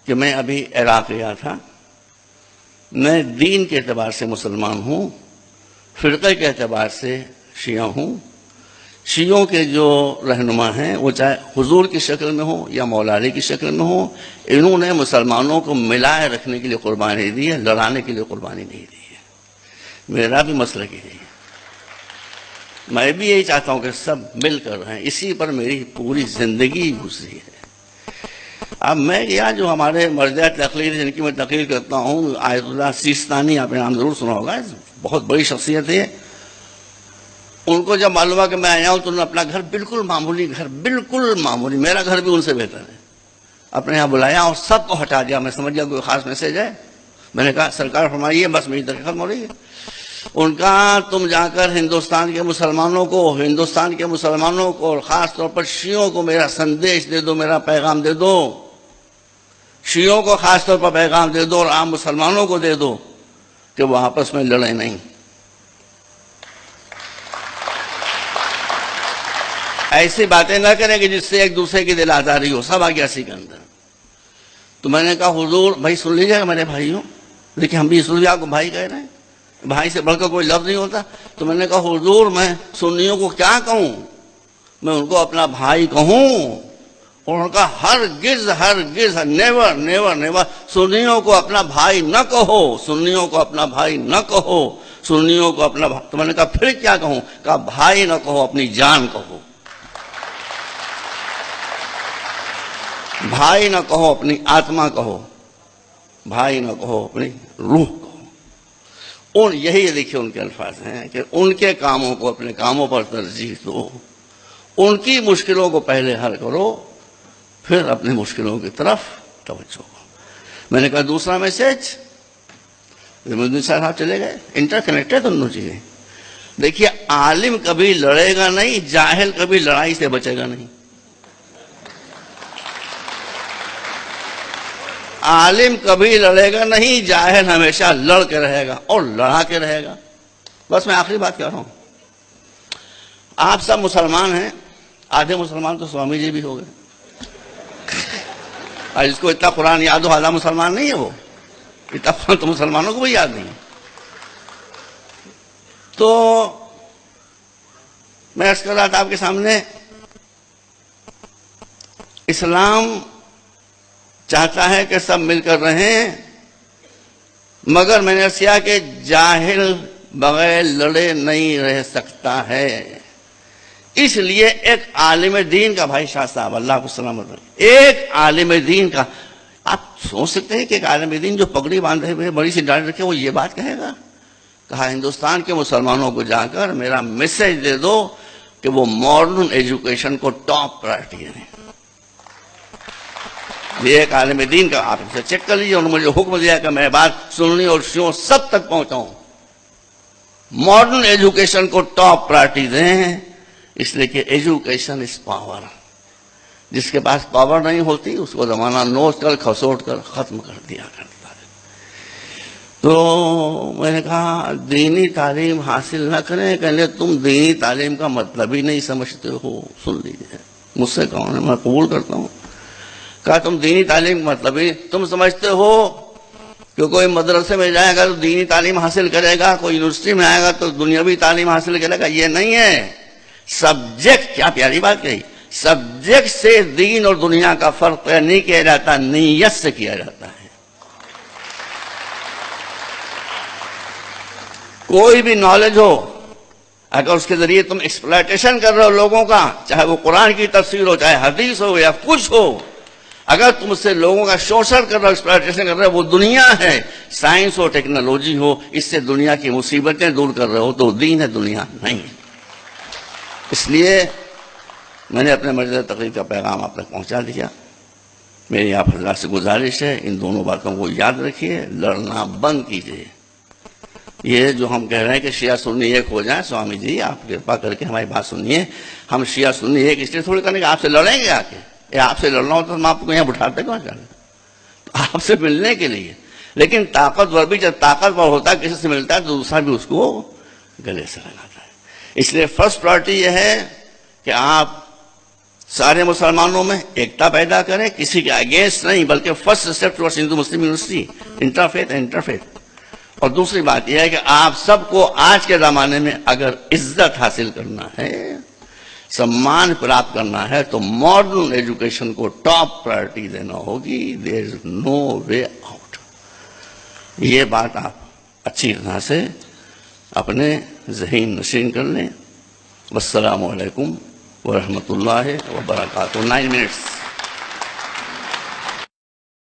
کہ میں ابھی عراق گیا تھا. میں دین کے اعتبار سے مسلمان ہوں، فرقے کے اعتبار سے شیعہ ہوں. شیعوں کے جو رہنما ہیں وہ چاہے حضور کی شکل میں ہوں یا مولا علی کی شکل میں ہوں، انہوں نے مسلمانوں کو ملائے رکھنے کے لیے قربانی دی ہے، لڑانے کے لیے قربانی نہیں دی ہے. میرا بھی مسلک یہی ہے. میں بھی یہی چاہتا ہوں کہ سب مل کر رہیں. اسی پر میری پوری زندگی گزری ہے. اب میں کیا جو ہمارے مرجع تقریر جن کی میں تقریر کرتا ہوں، آیت اللہ سیستانی، آپ نے نام ضرور سنا ہوگا، بہت بڑی شخصیت ہے. ان کو جب معلوم ہوا کہ میں آیا ہوں تو انہوں نے اپنا گھر بالکل معمولی، میرا گھر بھی ان سے بہتر ہے، اپنے یہاں بلایا اور سب کو ہٹا دیا. میں سمجھ گیا کوئی خاص میسج ہے. میں نے کہا سرکار فرمائیے، بس میری تقریر ختم ہو رہی ہے. ان کا تم جا کر ہندوستان کے مسلمانوں کو اور خاص طور پر شیعوں کو میرا سندیش دے دو، میرا پیغام دے دو. شیعوں کو خاص طور پر پیغام دے دو اور عام مسلمانوں کو دے دو کہ وہ آپس میں لڑیں نہیں. ایسی باتیں نہ کریں کہ جس سے ایک دوسرے کی دل آزاری ہو. سب آ گیا اسی کے اندر. تو میں نے کہا حضور بھائی سن لیجیے گا میرے بھائیوں، لیکن ہم بھی اس لیے آپ کو بھائی کہہ رہے ہیں، بھائی سے بڑھ کر کوئی لفظ نہیں ہوتا. تو میں نے کہا حضور میں سنیوں کو کیا کہوں، میں ان کو اپنا بھائی کہوں؟ اور ان کا ہرگز نیور سنیوں کو اپنا بھائی نہ کہو، سنیوں کو اپنا بھائی نہ کہو، سنیوں کو اپنا بھائی. تو میں نے کہا پھر کیا کہوں؟ کہا بھائی نہ کہو، اپنی جان کہو. بھائی نہ کہو، اپنی آتما کہو. بھائی نہ کہو، اپنی روح کہو. یہی دیکھیے ان کے الفاظ ہیں کہ ان کے کاموں کو اپنے کاموں پر ترجیح دو، ان کی مشکلوں کو پہلے حل کرو، پھر اپنی مشکلوں کی طرف توجہ کرو. میں نے کہا دوسرا میسج، صاحب چلے گئے، انٹر کنیکٹڈ دونوں چیزیں. دیکھیے عالم کبھی لڑے گا نہیں، جاہل کبھی لڑائی سے بچے گا نہیں. عالم کبھی لڑے گا نہیں، جاہل ہمیشہ لڑ کے رہے گا اور لڑا کے رہے گا. بس میں آخری بات کہہ رہا ہوں، آپ سب مسلمان ہیں، آدھے مسلمان تو سوامی جی بھی ہو گئے. اور جس کو اتنا قرآن یاد ہو آدھا مسلمان نہیں ہے، وہ اتنا قرآن تو مسلمانوں کو بھی یاد نہیں. تو میں عرض کر رہا تھا آپ کے سامنے، اسلام چاہتا ہے کہ سب مل کر رہیں، مگر میں نے عرض کیا کہ جاہل بغیر لڑے نہیں رہ سکتا ہے. اس لیے ایک عالم دین کا، بھائی شاہ صاحب اللہ کو سلامت رکھے، ایک عالم دین کا، آپ سوچ سکتے ہیں کہ ایک عالم دین جو پگڑی باندھے ہوئے بڑی سی داڑھی رکھے وہ یہ بات کہے گا؟ کہا ہندوستان کے مسلمانوں کو جا کر میرا میسج دے دو کہ وہ ماڈرن ایجوکیشن کو ٹاپ پرائرٹی دیں. یہ ایک عالم دین کا، آپ اسے چیک کر لیجیے. انہوں نے مجھے حکم دیا کہ میں بات سننی اور شیعوں سب تک پہنچاؤں. ماڈرن ایجوکیشن کو ٹاپ پرائرٹی دیں، اس لیے کہ ایجوکیشن از پاور. جس کے پاس پاور نہیں ہوتی اس کو زمانہ نوچ کر کھسوٹ کر ختم کر دیا کرتا ہے. تو میں نے کہا دینی تعلیم حاصل نہ کریں، کہنے تم دینی تعلیم کا مطلب ہی نہیں سمجھتے ہو. سن لیجیے، مجھ سے کون ہے، میں قبول کرتا ہوں. کہا تم دینی تعلیم مطلب ہی تم سمجھتے ہو کہ کوئی مدرسے میں جائے گا تو دینی تعلیم حاصل کرے گا، کوئی یونیورسٹی میں آئے گا تو دنیاوی تعلیم حاصل کرے گا. یہ نہیں ہے. سبجیکٹ، کیا پیاری بات کہی، سبجیکٹ سے دین اور دنیا کا فرق نہیں کیا جاتا، نیت سے کیا جاتا ہے. کوئی بھی نالج ہو، اگر اس کے ذریعے تم ایکسپلائٹیشن کر رہے ہو لوگوں کا، چاہے وہ قرآن کی تفسیر ہو، چاہے حدیث ہو یا کچھ ہو، اگر تم اس سے لوگوں کا شوشن کر رہے ہو، ایکسپلائٹیشن کر رہے ہو، وہ دنیا ہے. سائنس ہو، ٹیکنالوجی ہو، اس سے دنیا کی مصیبتیں دور کر رہے ہو تو دین ہے، دنیا نہیں. اس لیے میں نے اپنے مرجع تقریر کا پیغام آپ تک پہنچا دیا. میری آپ حضرات سے گزارش ہے ان دونوں باتوں کو یاد رکھیے، لڑنا بند کیجیے. یہ جو ہم کہہ رہے ہیں کہ شیعہ سنی ایک ہو جائیں، سوامی جی آپ کرپا کر کے ہماری بات سنیے. ہم شیعہ سنی ایک اس لیے تھوڑی کرنے کہ آپ سے لڑیں گے. آ کے آپ سے لڑنا ہوتا تو ہم آپ کو یہاں بٹھاتے کہاں جانے، آپ سے ملنے کے لیے. لیکن طاقتور بھی جب طاقتور ہوتا ہے کسی سے ملتا ہے تو دوسرا بھی اس کو گلے سے لگاتا ہے. اس لیے فرسٹ پرائرٹی یہ ہے کہ آپ سارے مسلمانوں میں ایکتا پیدا کریں، کسی کے اگینسٹ نہیں، بلکہ فرسٹ اسٹیپ ٹوارڈز ہندو مسلم یونیورسٹی، انٹرفیتھ. اور دوسری بات یہ ہے کہ آپ سب کو آج کے زمانے میں اگر عزت حاصل کرنا ہے، سمان پراپت کرنا ہے، تو ماڈرن ایجوکیشن کو ٹاپ پرائرٹی دینا ہوگی. دیر از نو وے آؤٹ. یہ بات آپ اچھی طرح سے اپنے ذہن نشین کر لیں. والسلام علیکم ورحمۃ اللہ وبرکاتہ. 9 minutes.